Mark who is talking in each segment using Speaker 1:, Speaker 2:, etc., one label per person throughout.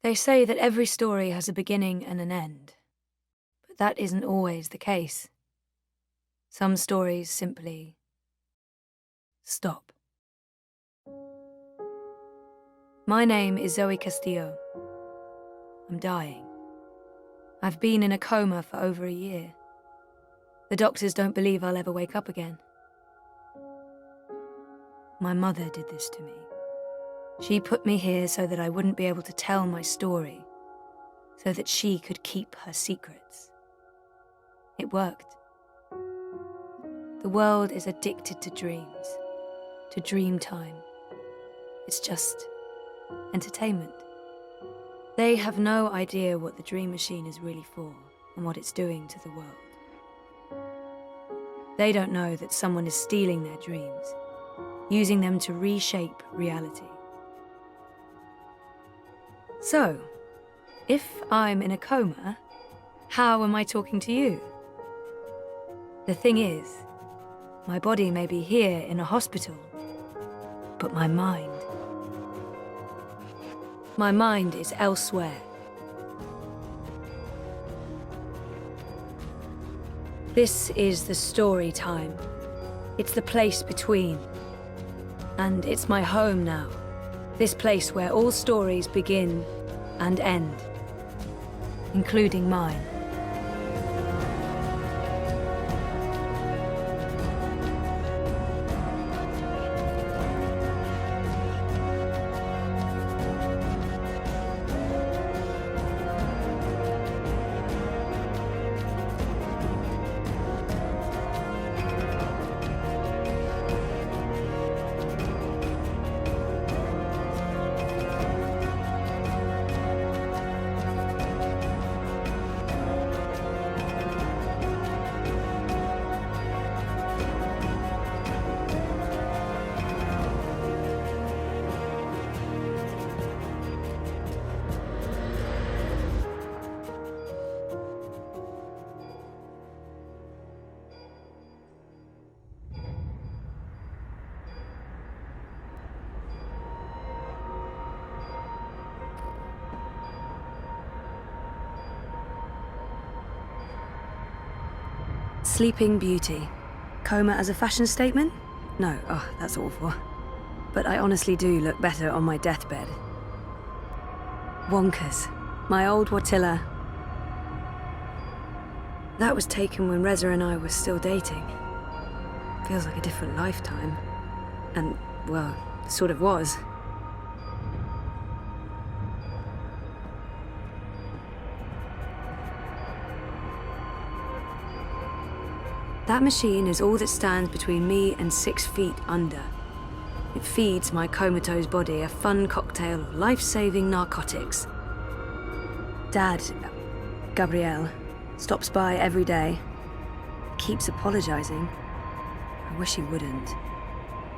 Speaker 1: They say that every story has a beginning and an end, but that isn't always the case. Some stories simply stop. My name is Zoe Castillo. I'm dying. I've been in a coma for over a year. The doctors don't believe I'll ever wake up again. My mother did this to me. She put me here so that I wouldn't be able to tell my story, so that she could keep her secrets. It worked. The world is addicted to dreams, to dream time. It's just entertainment. They have no idea what the dream machine is really for and what it's doing to the world. They don't know that someone is stealing their dreams, using them to reshape reality. So, if I'm in a coma, how am I talking to you? The thing is, my body may be here in a hospital, but my mind is elsewhere. This is the story time. It's the place between. And it's my home now. This place where all stories begin and end, including mine. Sleeping Beauty. Coma as a fashion statement? No, oh, that's awful. But I honestly do look better on my deathbed. Wonkers. My old Watilla. That was taken when Reza and I were still dating. Feels like a different lifetime. And, well, sort of was. That machine is all that stands between me and 6 feet under. It feeds my comatose body a fun cocktail of life-saving narcotics. Dad, Gabriel, stops by every day. Keeps apologizing. I wish he wouldn't.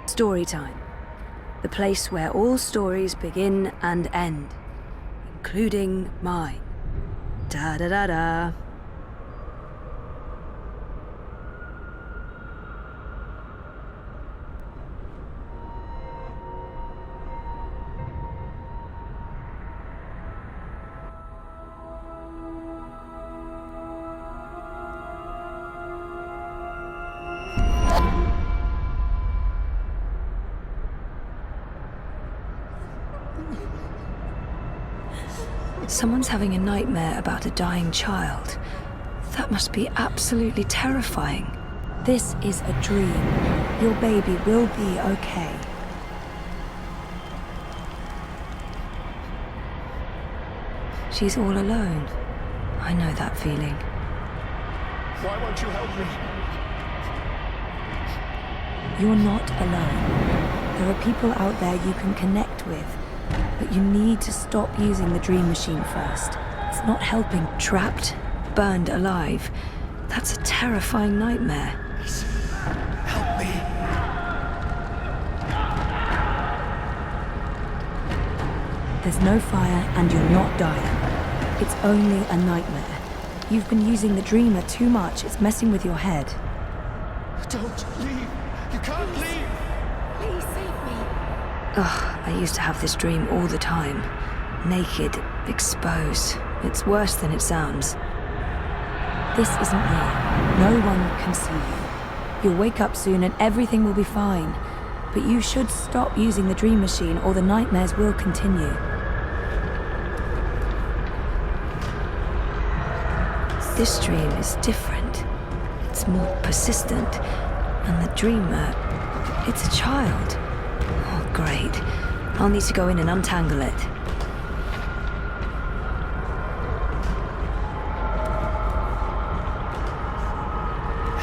Speaker 1: Story time. The place where all stories begin and end, including mine. Da-da-da-da. Someone's having a nightmare about a dying child. That must be absolutely terrifying. This is a dream. Your baby will be okay. She's all alone. I know that feeling.
Speaker 2: Why won't you help me?
Speaker 1: You're not alone. There are people out there you can connect with. But you need to stop using the dream machine first. It's not helping. Trapped, burned alive. That's a terrifying nightmare.
Speaker 2: Help me.
Speaker 1: There's no fire and you're not dying. It's only a nightmare. You've been using the dreamer too much. It's messing with your head.
Speaker 2: Don't leave. You can't leave.
Speaker 3: Please save me.
Speaker 1: Ugh, I used to have this dream all the time. Naked, exposed. It's worse than it sounds. This isn't real. No one can see you. You'll wake up soon and everything will be fine. But you should stop using the dream machine or the nightmares will continue. This dream is different. It's more persistent. And the dreamer, it's a child. Oh, great. I'll need to go in and untangle it.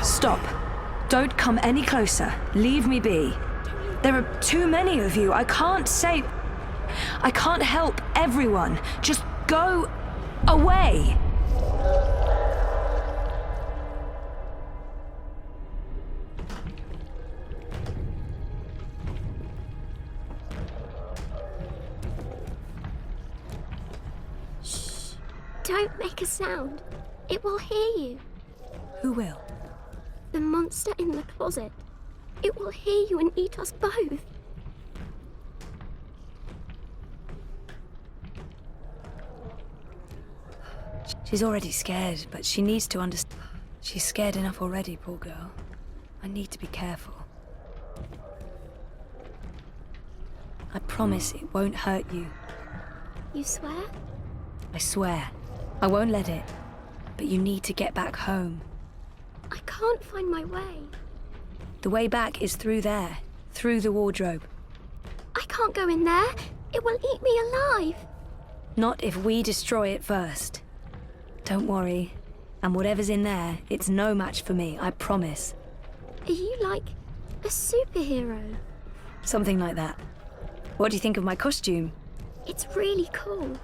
Speaker 1: Stop. Don't come any closer. Leave me be. There are too many of you. I can't help everyone. Just go away.
Speaker 3: Don't make a sound. It will hear you.
Speaker 1: Who will?
Speaker 3: The monster in the closet. It will hear you and eat us both.
Speaker 1: She's already scared, but she needs to understand. She's scared enough already, poor girl. I need to be careful. I promise it won't hurt you.
Speaker 3: You swear?
Speaker 1: I swear. I won't let it. But you need to get back home.
Speaker 3: I can't find my way.
Speaker 1: The way back is through there, through the wardrobe.
Speaker 3: I can't go in there. It will eat me alive.
Speaker 1: Not if we destroy it first. Don't worry. And whatever's in there, it's no match for me, I promise.
Speaker 3: Are you like a superhero?
Speaker 1: Something like that. What do you think of my costume?
Speaker 3: It's really cool.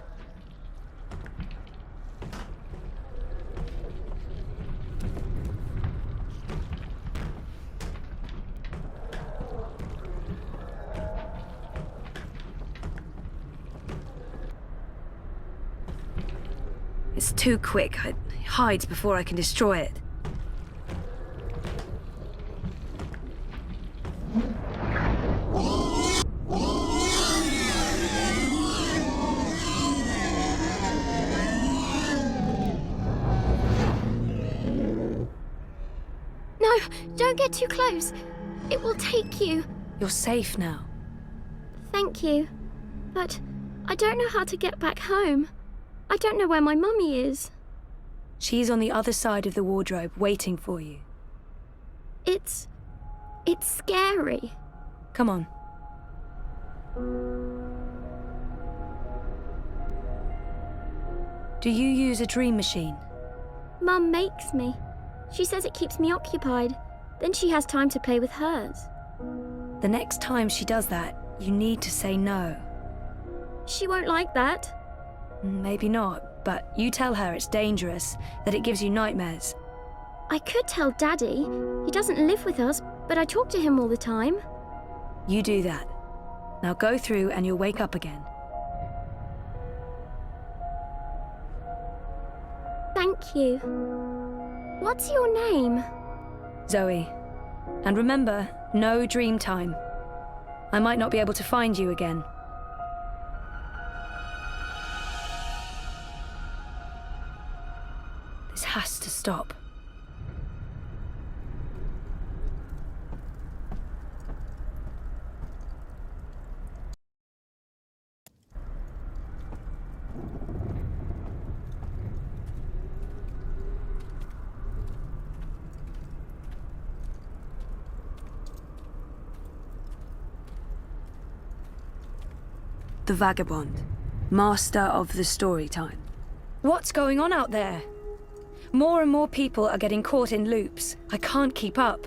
Speaker 1: It's too quick. It hides before I can destroy it.
Speaker 3: No, don't get too close. It will take you.
Speaker 1: You're safe now.
Speaker 3: Thank you. But I don't know how to get back home. I don't know where my mummy is.
Speaker 1: She's on the other side of the wardrobe, waiting for you.
Speaker 3: It's scary.
Speaker 1: Come on. Do you use a dream machine?
Speaker 3: Mum makes me. She says it keeps me occupied. Then she has time to play with hers.
Speaker 1: The next time she does that, you need to say no.
Speaker 3: She won't like that.
Speaker 1: Maybe not, but you tell her it's dangerous, that it gives you nightmares.
Speaker 3: I could tell Daddy. He doesn't live with us, but I talk to him all the time.
Speaker 1: You do that. Now go through and you'll wake up again.
Speaker 3: Thank you. What's your name?
Speaker 1: Zoe. And remember, no dream time. I might not be able to find you again. This has to stop. The Vagabond, master of the story time. What's going on out there? More and more people are getting caught in loops. I can't keep up.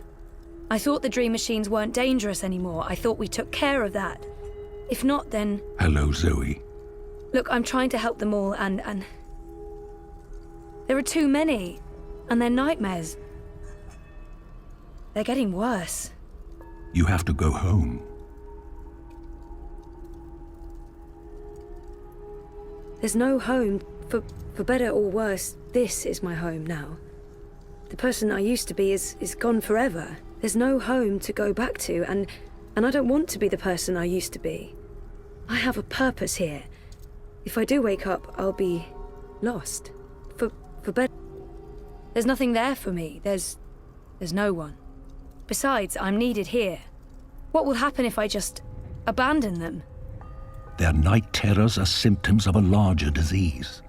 Speaker 1: I thought the dream machines weren't dangerous anymore. I thought we took care of that. If not, then...
Speaker 4: Hello, Zoe.
Speaker 1: Look, I'm trying to help them all, and... There are too many. And they're nightmares. They're getting worse.
Speaker 4: You have to go home.
Speaker 1: There's no home. For better or worse, this is my home now. The person I used to be is gone forever. There's no home to go back to, and I don't want to be the person I used to be. I have a purpose here. If I do wake up, I'll be lost. For better. There's nothing there for me. There's no one. Besides, I'm needed here. What will happen if I just abandon them?
Speaker 4: Their night terrors are symptoms of a larger disease.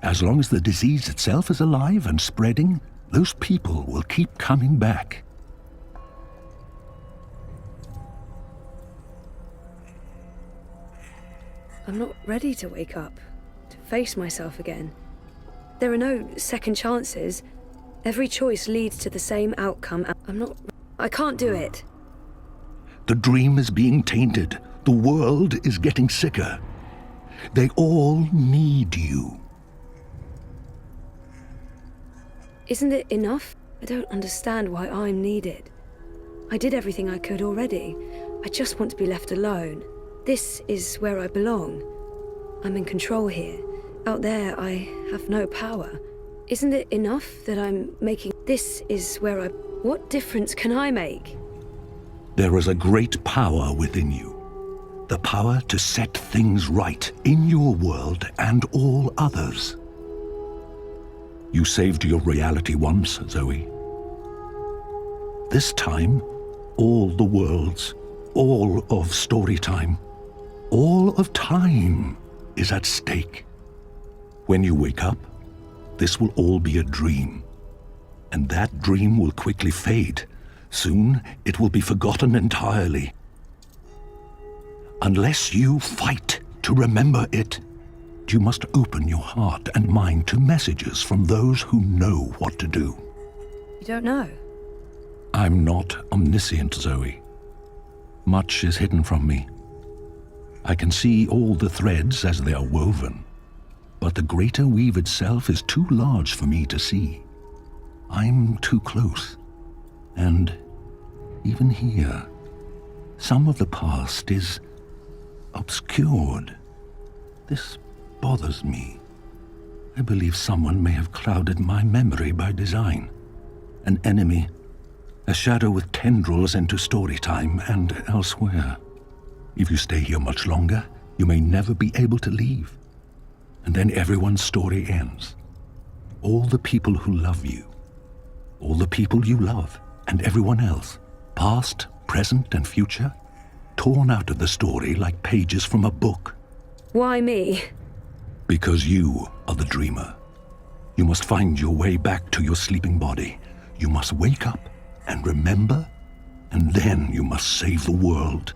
Speaker 4: As long as the disease itself is alive and spreading, those people will keep coming back.
Speaker 1: I'm not ready to wake up, to face myself again. There are no second chances. Every choice leads to the same outcome. I can't do it.
Speaker 4: The dream is being tainted. The world is getting sicker. They all need you.
Speaker 1: Isn't it enough? I don't understand why I'm needed. I did everything I could already. I just want to be left alone. This is where I belong. I'm in control here. Out there, I have no power. Isn't it enough that I'm making... This is where I... What difference can I make?
Speaker 4: There is a great power within you. The power to set things right in your world and all others. You saved your reality once, Zoe. This time, all the worlds, all of story time, all of time is at stake. When you wake up, this will all be a dream. And that dream will quickly fade. Soon, it will be forgotten entirely. Unless you fight to remember it, you must open your heart and mind to messages from those who know what to do.
Speaker 1: You don't know?
Speaker 4: I'm not omniscient, Zoe. Much is hidden from me. I can see all the threads as they are woven, but the greater weave itself is too large for me to see. I'm too close, and even here, some of the past is obscured. This bothers me. I believe someone may have clouded my memory by design. An enemy, a shadow with tendrils into story time and elsewhere. If you stay here much longer, you may never be able to leave. And then everyone's story ends. All the people who love you, all the people you love, and everyone else, past, present, and future, torn out of the story like pages from a book.
Speaker 1: Why me?
Speaker 4: Because you are the dreamer. You must find your way back to your sleeping body. You must wake up and remember, and then you must save the world.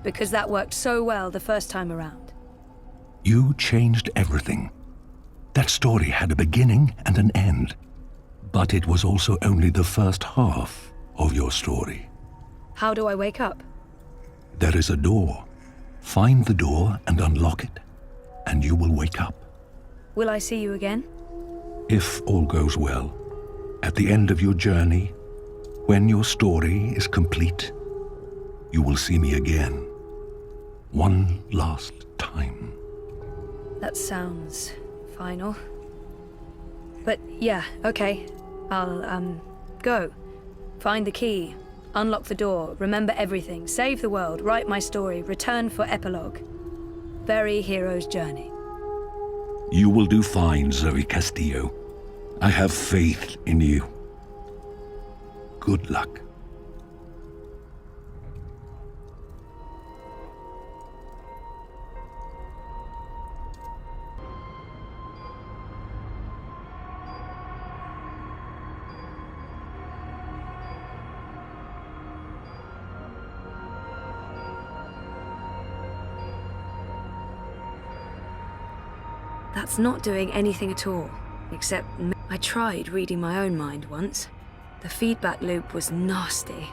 Speaker 1: Because that worked so well the first time around.
Speaker 4: You changed everything. That story had a beginning and an end. But it was also only the first half of your story.
Speaker 1: How do I wake up?
Speaker 4: There is a door. Find the door and unlock it, and you will wake up.
Speaker 1: Will I see you again?
Speaker 4: If all goes well, at the end of your journey, when your story is complete, you will see me again. One last time.
Speaker 1: That sounds final. But yeah, okay. I'll, go. Find the key. Unlock the door. Remember everything. Save the world. Write my story. Return for epilogue. Very hero's journey.
Speaker 4: You will do fine, Zoe Castillo. I have faith in you. Good luck.
Speaker 1: That's not doing anything at all, except I tried reading my own mind once. The feedback loop was nasty.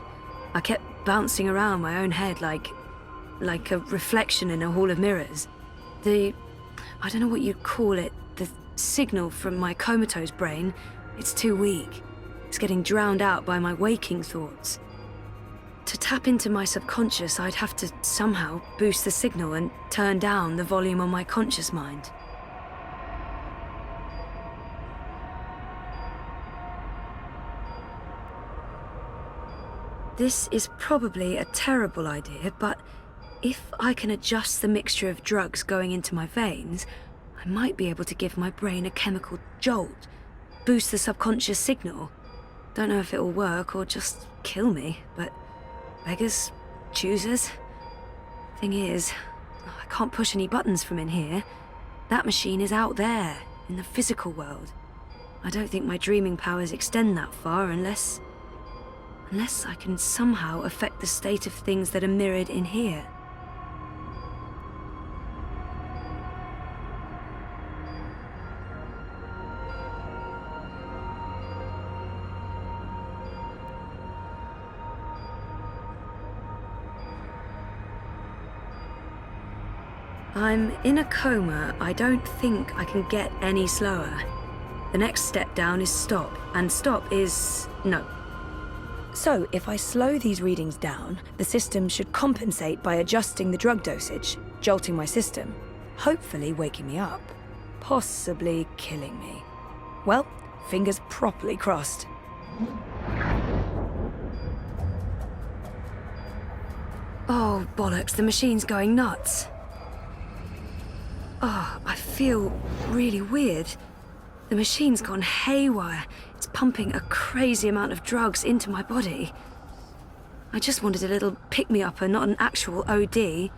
Speaker 1: I kept bouncing around my own head like a reflection in a hall of mirrors. I don't know what you'd call it, the signal from my comatose brain, it's too weak. It's getting drowned out by my waking thoughts. To tap into my subconscious, I'd have to somehow boost the signal and turn down the volume on my conscious mind. This is probably a terrible idea, but if I can adjust the mixture of drugs going into my veins, I might be able to give my brain a chemical jolt, boost the subconscious signal. Don't know if it'll work or just kill me, but beggars, choosers. Thing is, I can't push any buttons from in here. That machine is out there, in the physical world. I don't think my dreaming powers extend that far unless I can somehow affect the state of things that are mirrored in here. I'm in a coma. I don't think I can get any slower. The next step down is stop, and stop is no. So, if I slow these readings down, the system should compensate by adjusting the drug dosage, jolting my system, hopefully waking me up, possibly killing me. Well, fingers properly crossed. Oh, bollocks, the machine's going nuts. Oh, I feel really weird. The machine's gone haywire. It's pumping a crazy amount of drugs into my body. I just wanted a little pick-me-upper, not an actual OD.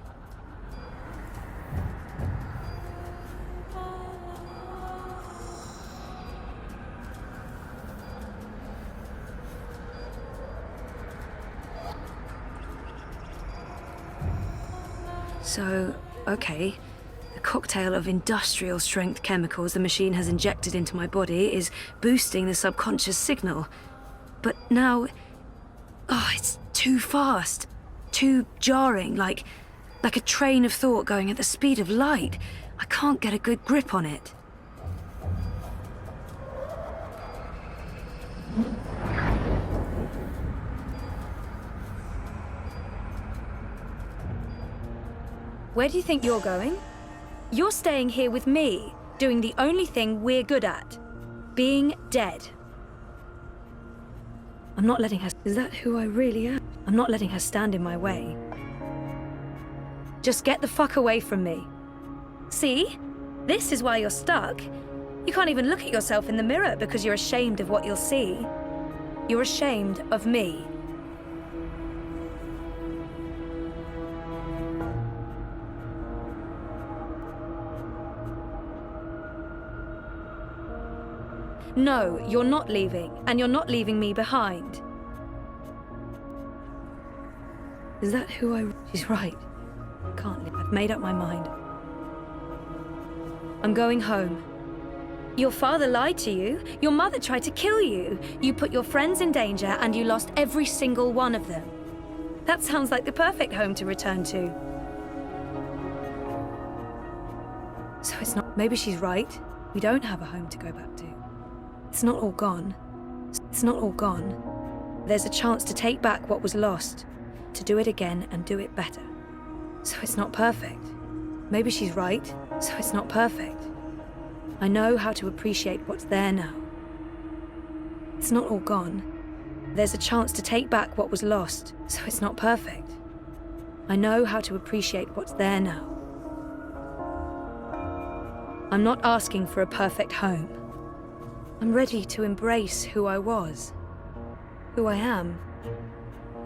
Speaker 1: So, okay, the cocktail of industrial strength chemicals the machine has injected into my body is boosting the subconscious signal. But now, it's too fast, too jarring, like a train of thought going at the speed of light. I can't get a good grip on it. Where do you think you're going? You're staying here with me, doing the only thing we're good at. Being dead. I'm not letting her... Is that who I really am? I'm not letting her stand in my way. Just get the fuck away from me. See? This is why you're stuck. You can't even look at yourself in the mirror because you're ashamed of what you'll see. You're ashamed of me. No, you're not leaving, and you're not leaving me behind. Is that who I... She's right. Can't leave. I've made up my mind. I'm going home. Your father lied to you. Your mother tried to kill you. You put your friends in danger, and you lost every single one of them. That sounds like the perfect home to return to. So it's not... Maybe she's right. We don't have a home to go back to. It's not all gone. It's not all gone. There's a chance to take back what was lost, to do it again and do it better. So it's not perfect. Maybe she's right, so it's not perfect. I know how to appreciate what's there now. It's not all gone. There's a chance to take back what was lost, so it's not perfect. I know how to appreciate what's there now. I'm not asking for a perfect home. I'm ready to embrace who I was, who I am,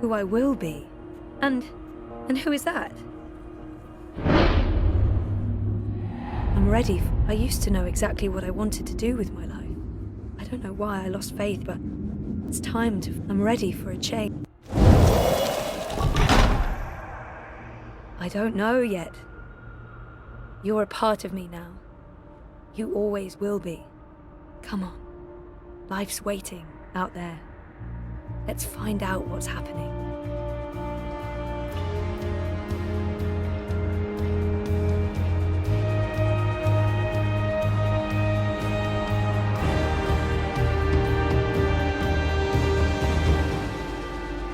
Speaker 1: who I will be. And who is that? I'm ready. I used to know exactly what I wanted to do with my life. I don't know why I lost faith, but it's time to... I'm ready for a change. I don't know yet. You're a part of me now. You always will be. Come on. Life's waiting out there. Let's find out what's happening.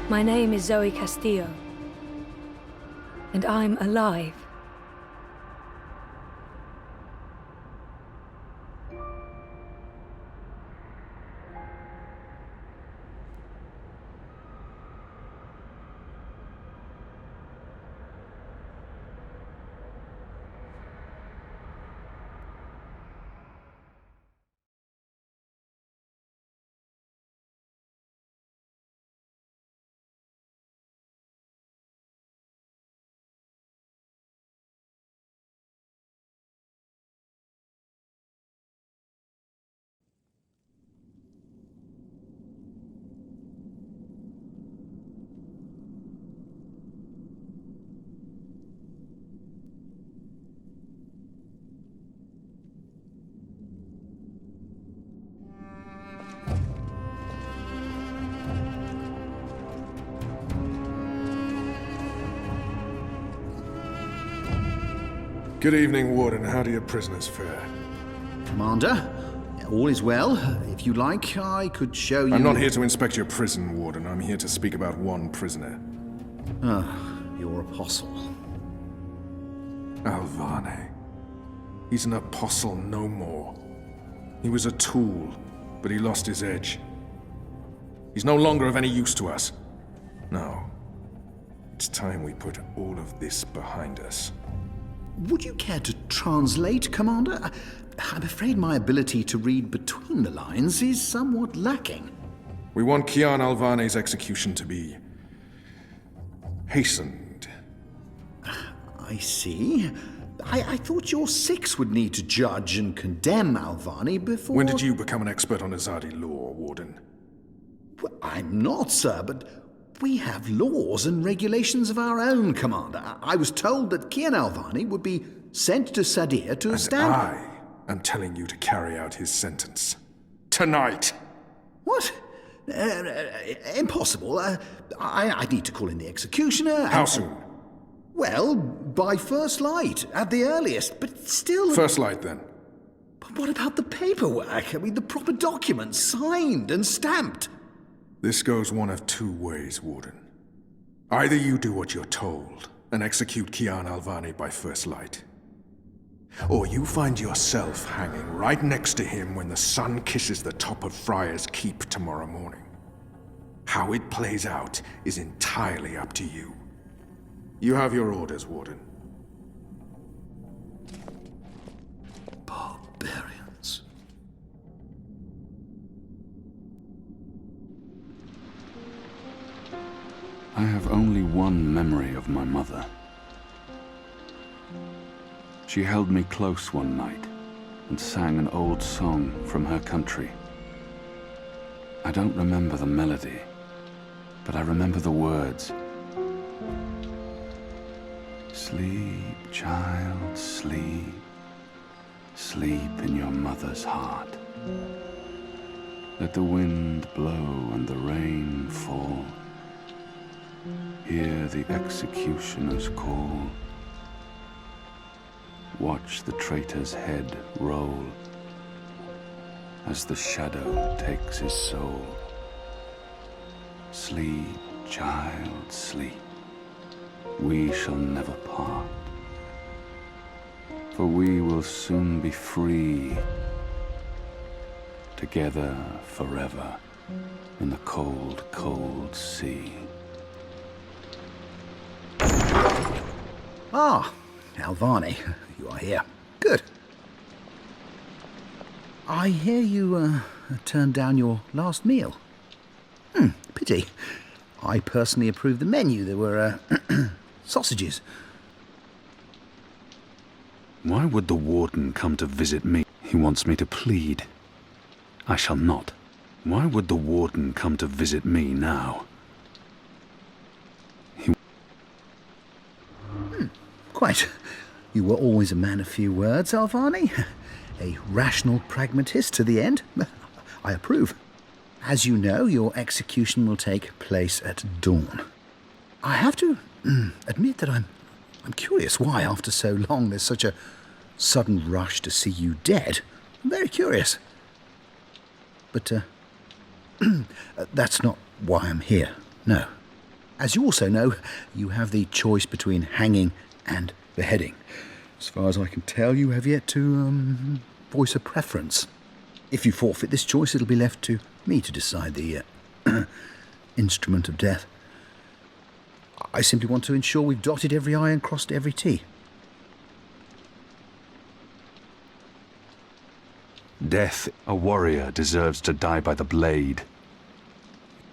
Speaker 1: My name is Zoe Castillo, and I'm alive.
Speaker 2: Good evening, Warden. How do your prisoners fare?
Speaker 5: Commander, all is well. If you like, I could show you...
Speaker 2: I'm not here to inspect your prison, Warden. I'm here to speak about one prisoner.
Speaker 5: Your apostle.
Speaker 2: Alvane. He's an apostle no more. He was a tool, but he lost his edge. He's no longer of any use to us. No. It's time we put all of this behind us.
Speaker 5: Would you care to translate, Commander? I'm afraid my ability to read between the lines is somewhat lacking.
Speaker 2: We want Kian Alvane's execution to be hastened.
Speaker 5: I see. I thought your six would need to judge and condemn Alvani before...
Speaker 2: When did you become an expert on Azadi law, Warden?
Speaker 5: Well, I'm not, sir, but we have laws and regulations of our own, Commander. I was told that Kian Alvani would be sent to Sadir to stand...
Speaker 2: I am telling you to carry out his sentence. Tonight!
Speaker 5: What? Impossible. I need to call in the executioner.
Speaker 2: How soon?
Speaker 5: Well, by first light, at the earliest, but still...
Speaker 2: First light, then.
Speaker 5: But what about the paperwork? I mean, the proper documents, signed and stamped.
Speaker 2: This goes one of two ways, Warden. Either you do what you're told and execute Kian Alvani by first light, or you find yourself hanging right next to him when the sun kisses the top of Friar's Keep tomorrow morning. How it plays out is entirely up to you. You have your orders, Warden.
Speaker 5: Barbarians.
Speaker 6: I have only one memory of my mother. She held me close one night and sang an old song from her country. I don't remember the melody, but I remember the words. Sleep, child, sleep. Sleep in your mother's heart. Let the wind blow and the rain fall. Hear the executioner's call. Watch the traitor's head roll as the shadow takes his soul. Sleep, child, sleep. We shall never part, for we will soon be free, together forever in the cold, cold sea.
Speaker 5: Ah, Alvani, you are here. Good. I hear you turned down your last meal. Pity. I personally approved the menu. There were sausages.
Speaker 6: Why would the warden come to visit me? He wants me to plead. I shall not. Why would the warden come to visit me now?
Speaker 5: Quite. You were always a man of few words, Alvani. A rational pragmatist to the end. I approve. As you know, your execution will take place at dawn. I have to admit that I'm curious why, after so long, there's such a sudden rush to see you dead. I'm very curious. But, that's not why I'm here, no. As you also know, you have the choice between hanging and beheading. As far as I can tell, you have yet to, voice a preference. If you forfeit this choice, it'll be left to me to decide the instrument of death. I simply want to ensure we've dotted every I and crossed every T.
Speaker 6: Death, a warrior deserves to die by the blade.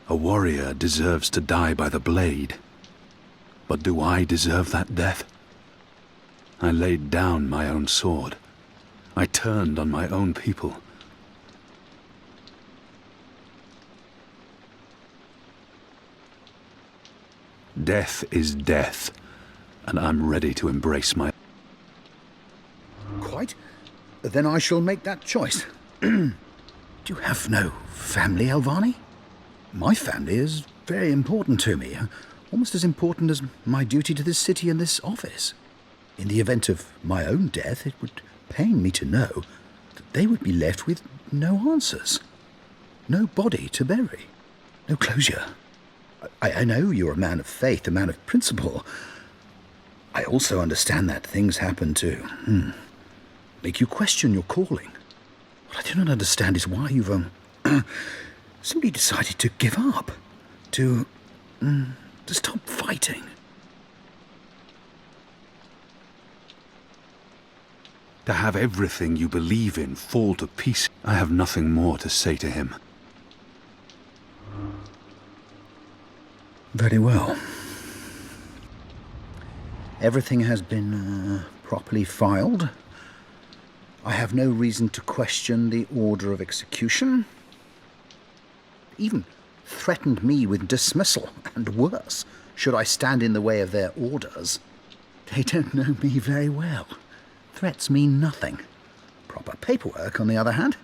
Speaker 6: A warrior deserves to die by the blade. But do I deserve that death? I laid down my own sword. I turned on my own people. Death is death, and I'm ready to embrace my...
Speaker 5: Quite. Then I shall make that choice. Do you have no family, Alvani? My family is very important to me, almost as important as my duty to this city and this office. In the event of my own death, it would pain me to know that they would be left with no answers, no body to bury, no closure. I know you're a man of faith, a man of principle. I also understand that things happen to make you question your calling. What I do not understand is why you've simply decided to give up, to stop fighting.
Speaker 6: To have everything you believe in fall to pieces. I have nothing more to say to him.
Speaker 5: Very well. Everything has been properly filed. I have no reason to question the order of execution. Even threatened me with dismissal, and worse, should I stand in the way of their orders. They don't know me very well. Threats mean nothing. Proper paperwork, on the other hand.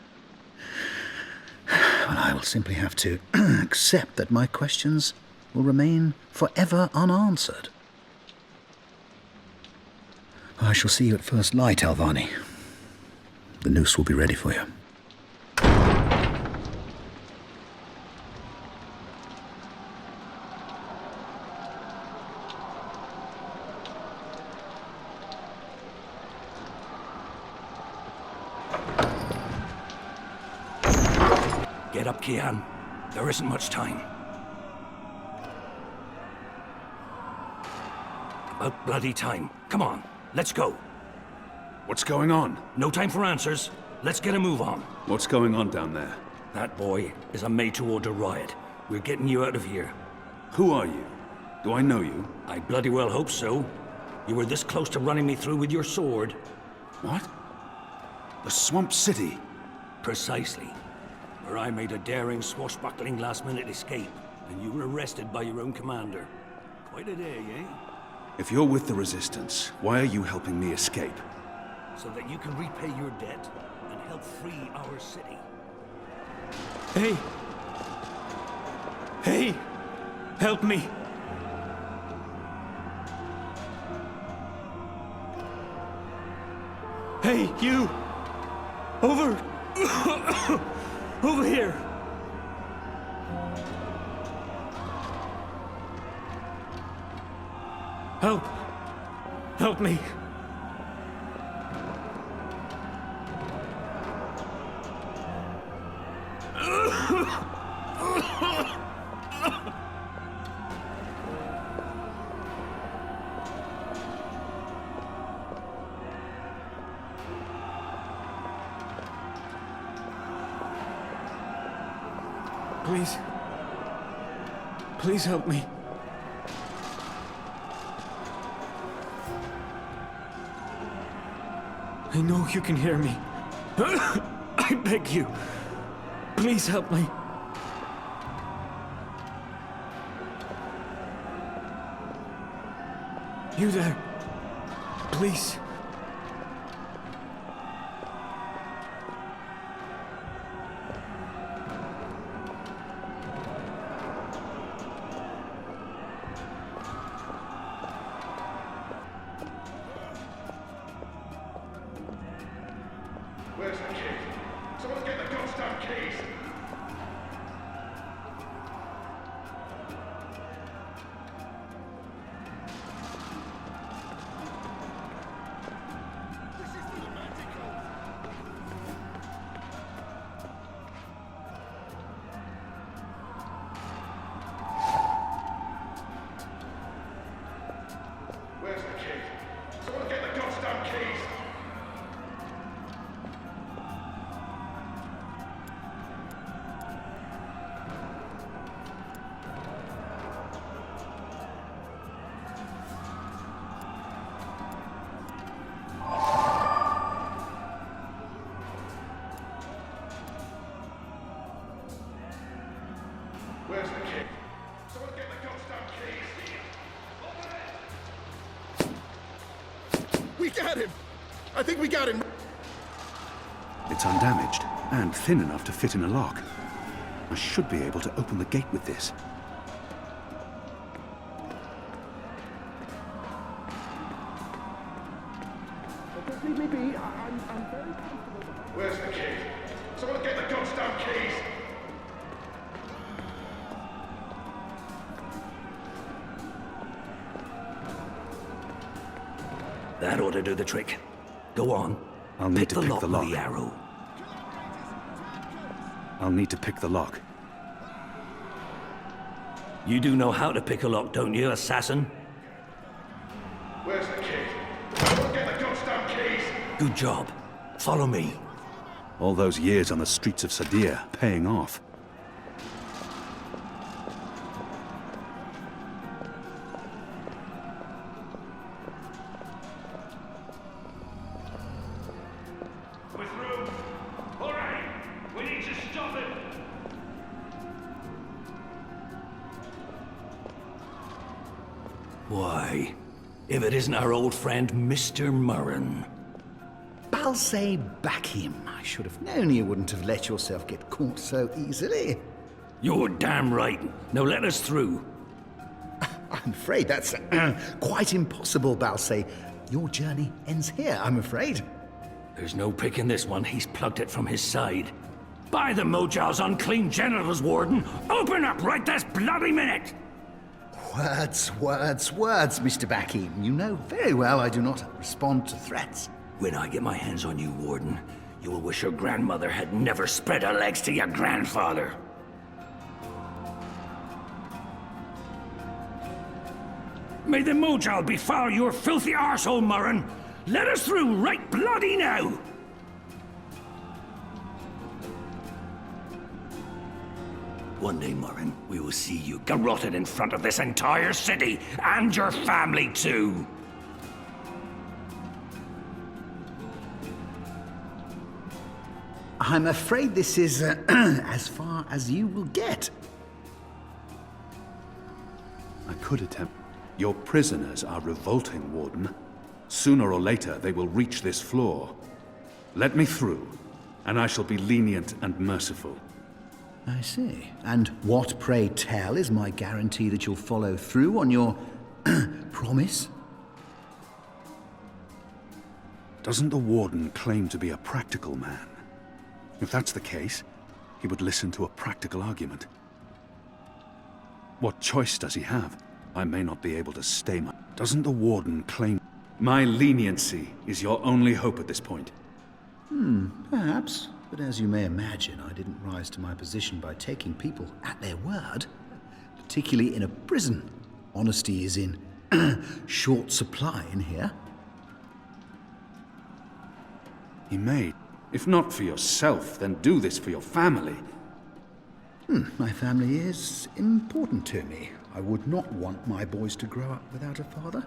Speaker 5: Well, I will simply have to accept that my questions will remain forever unanswered. I shall see you at first light, Alvani. The noose will be ready for you.
Speaker 4: Get up, Kian. There isn't much time. About bloody time. Come on, let's go.
Speaker 6: What's going on?
Speaker 4: No time for answers. Let's get a move on.
Speaker 6: What's going on down there?
Speaker 4: That boy is a made-to-order riot. We're getting you out of here.
Speaker 6: Who are you? Do I know you?
Speaker 4: I bloody well hope so. You were this close to running me through with your sword.
Speaker 6: What? The Swamp City?
Speaker 4: Precisely. Where I made a daring, swashbuckling last-minute escape, and you were arrested by your own commander. Quite a day, eh?
Speaker 6: If you're with the Resistance, why are you helping me escape?
Speaker 4: So that you can repay your debt and help free our city.
Speaker 7: Hey! Hey! Help me! Hey, you! Over! Over here! Help! Help me! Please. Please help me. I know you can hear me. I beg you. Please help me. You there. Please.
Speaker 2: Where's the kid? Someone get the goddamn keys! Where's the kid? Someone get the goddamn keys! Where's the kid? Someone get the goddamn keys! We got him! I think we got him!
Speaker 6: It's undamaged, and thin enough to fit in a lock. I should be able to open the gate with this.
Speaker 2: Where's the kid? Someone get the goddamn keys!
Speaker 4: That ought to do the trick. Go on.
Speaker 6: I'll need to pick the lock.
Speaker 4: with the arrow.
Speaker 6: I'll need to pick the lock.
Speaker 4: You do know how to pick a lock, don't you, assassin?
Speaker 2: Where's the kid? Someone get the goddamn keys!
Speaker 4: Good job. Follow me.
Speaker 6: All those years on the streets of Sadir paying off.
Speaker 4: Why, if it isn't our old friend, Mr. Murren.
Speaker 5: Balsay Bakim. I should have known you wouldn't have let yourself get caught so easily.
Speaker 4: You're damn right. Now let us through.
Speaker 5: I'm afraid that's quite impossible, Balsay. Your journey ends here, I'm afraid.
Speaker 4: There's no picking this one. He's plucked it from his side. By the Mojal's unclean genitals, Warden! Open up right this bloody minute!
Speaker 5: Words, Mr. Bakim. You know very well I do not respond to threats.
Speaker 4: When I get my hands on you, Warden, you will wish your grandmother had never spread her legs to your grandfather. May the Mojal befoul your filthy arsehole, Murren! Let us through right bloody now! One day, Murren, we will see you garroted in front of this entire city, and your family too!
Speaker 5: I'm afraid this is as far as you will get.
Speaker 6: I could attempt. Your prisoners are revolting, Warden. Sooner or later, they will reach this floor. Let me through, and I shall be lenient and merciful.
Speaker 5: I see. And what, pray tell, is my guarantee that you'll follow through on your promise?
Speaker 6: Doesn't the Warden claim to be a practical man? If that's the case, he would listen to a practical argument. What choice does he have? I may not be able to stay my... Doesn't the Warden claim... My leniency is your only hope at this point.
Speaker 5: Perhaps. But as you may imagine, I didn't rise to my position by taking people at their word. Particularly in a prison. Honesty is in short supply in here.
Speaker 6: He may. If not for yourself, then do this for your family.
Speaker 5: My family is important to me. I would not want my boys to grow up without a father.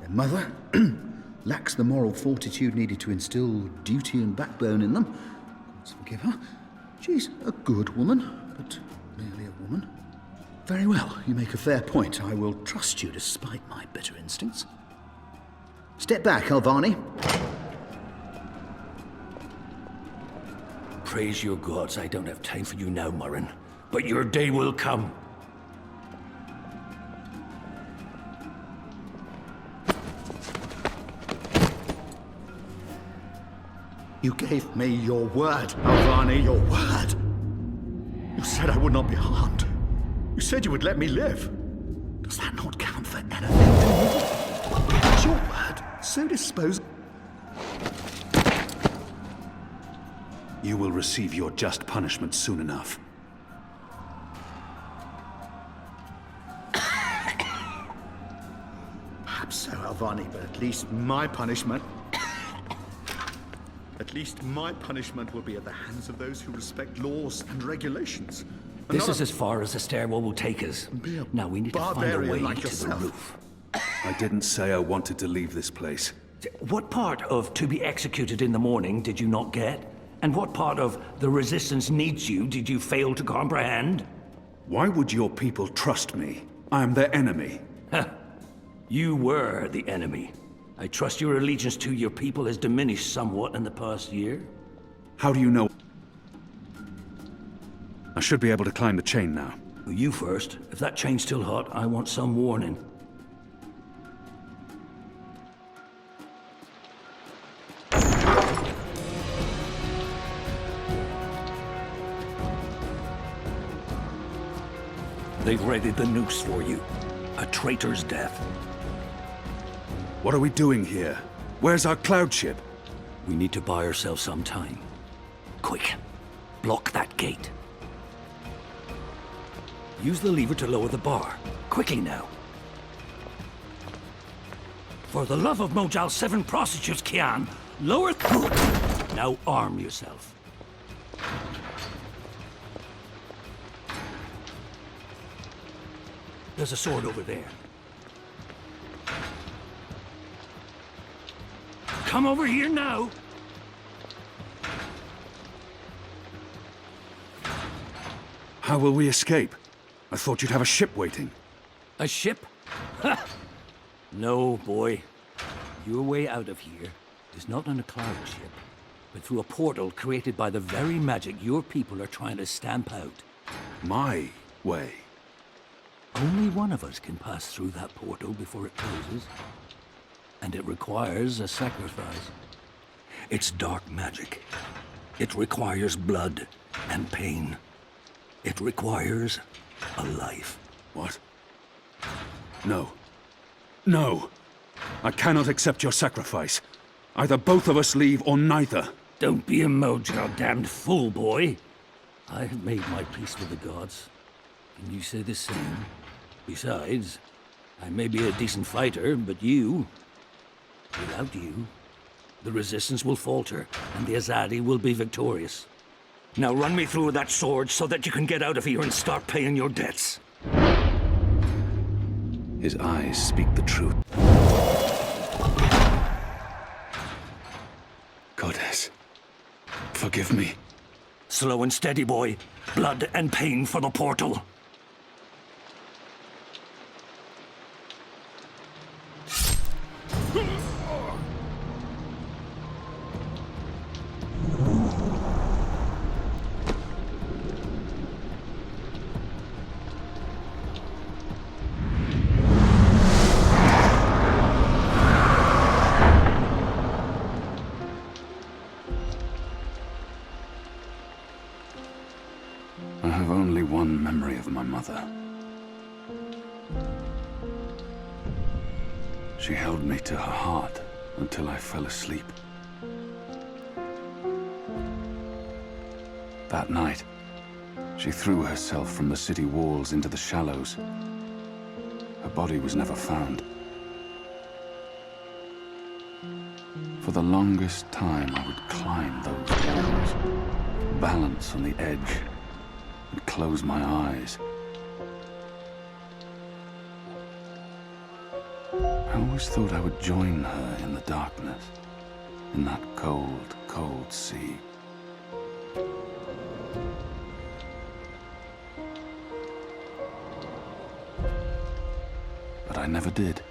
Speaker 5: Their mother lacks the moral fortitude needed to instill duty and backbone in them. Let's forgive her. She's a good woman, but merely a woman. Very well, you make a fair point. I will trust you despite my better instincts. Step back, Alvani.
Speaker 4: Praise your gods, I don't have time for you now, Murren. But your day will come.
Speaker 5: You gave me your word, Alvani, your word. You said I would not be harmed. You said you would let me live. Does that not count for anything to you? Is your word so disposed?
Speaker 6: You will receive your just punishment soon enough.
Speaker 5: Perhaps so, Alvani, but at least my punishment... At least my punishment will be at the hands of those who respect laws and regulations.
Speaker 4: This is as far as the stairwell will take us. Now we need to find a way
Speaker 5: like
Speaker 4: to the
Speaker 5: yourself.
Speaker 4: roof.
Speaker 6: I didn't say I wanted to leave this place.
Speaker 4: What part of to be executed in the morning did you not get? And what part of the resistance needs you did you fail to comprehend?
Speaker 6: Why would your people trust me? I am their enemy.
Speaker 4: You were the enemy. I trust your allegiance to your people has diminished somewhat in the past year.
Speaker 6: How do you know? I should be able to climb the chain now.
Speaker 4: Well, you first. If that chain's still hot, I want some warning. They've readied the noose for you. A traitor's death.
Speaker 6: What are we doing here? Where's our cloud ship?
Speaker 4: We need to buy ourselves some time. Quick, block that gate. Use the lever to lower the bar. Quickly now. For the love of Mojal's 7 prostitutes, Kian, lower... Good. Now arm yourself. There's a sword over there. Come over here now.
Speaker 6: How will we escape? I thought you'd have a ship waiting.
Speaker 8: A ship? Ha! No, boy. Your way out of here is not on a cloud ship, but through a portal created by the very magic your people are trying to stamp out.
Speaker 6: My way.
Speaker 8: Only one of us can pass through that portal before it closes. And it requires a sacrifice. It's dark magic. It requires blood and pain. It requires a life.
Speaker 6: What? No. No! I cannot accept your sacrifice. Either both of us leave or neither.
Speaker 8: Don't be a damned fool, boy. I have made my peace with the gods. Can you say the same? Besides, I may be a decent fighter, but without you, the resistance will falter, and the Azadi will be victorious. Now run me through that sword so that you can get out of here and start paying your debts.
Speaker 6: His eyes speak the truth. Goddess, forgive me.
Speaker 8: Slow and steady, boy. Blood and pain for the portal.
Speaker 6: I have only one memory of my mother. She held me to her heart until I fell asleep. That night, she threw herself from the city walls into the shallows. Her body was never found. For the longest time, I would climb those walls, balance on the edge, and close my eyes. I always thought I would join her in the darkness, in that cold, cold sea. But I never did.